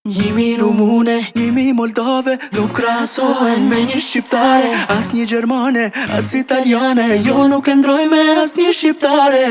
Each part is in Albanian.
Jemi rumune, jemi moldave, nuk krahasohen me një shqiptare. As një gjermane, as italiane, jo nuk e ndroj me as një shqiptare.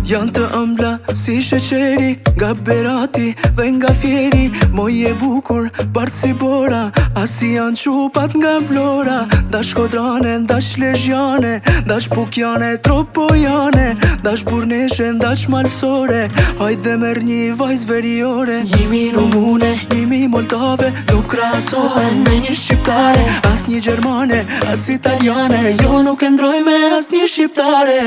Janë të ëmbla si sheqeri, nga Berati dhe nga Fieri. Moje bukur, bardh si bora, asi janë qupat nga Vlora. Dash Kodrane, dash Lezhjane, dash Pukjane, Tropojane, dash Burneshe, dash Malsore. Hajde merr një vajz veriore. Jemi rumune, jemi moldave, nuk krahasohen me një shqiptare. As një gjermane, as italiane, jo nuk e ndroj me as një shqiptare.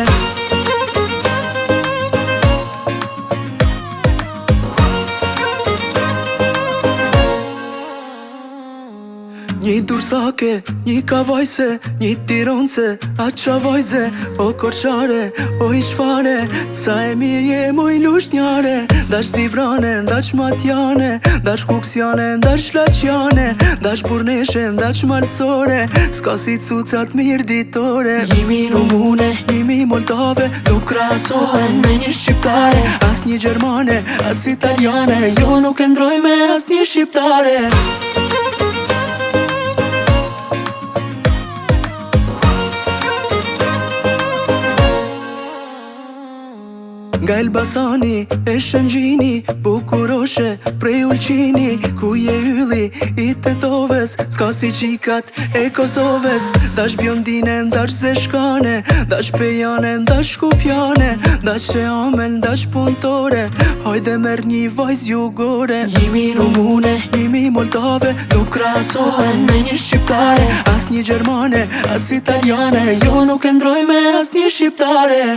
Një dursake, një kavajse, një tironse, a qa vajze, o korqare, o ishfare, sa e mirë je moj lushnjare. Dash Dibrane, dash Matjane, dash Kuksjane, dash Laçjane, dash Burneshe, dash Malsore, s'ka si cucat mirë ditore. Jemi rumune, jemi moldave, nuk krahasohen me një shqiptare. As një gjermane, as italiane, jo nuk e ndroj me as një shqiptare. Nga Elbasani, e Shëngjini, bukuroshe, prej Ulqini. Ku je ylli i Tetoves, s'ka si qikat e Kosovës. Dash Biondine, dash Zeshkane, dash Pejane, dash Kupjane, dash Sheamen, dash Puntore. Hajde merr një vajz jugore. Jemi rumune, jemi moldave, nuk krahasohen me një shqiptare. As një gjermane, as italiane, jo nuk e ndroj me as një shqiptare.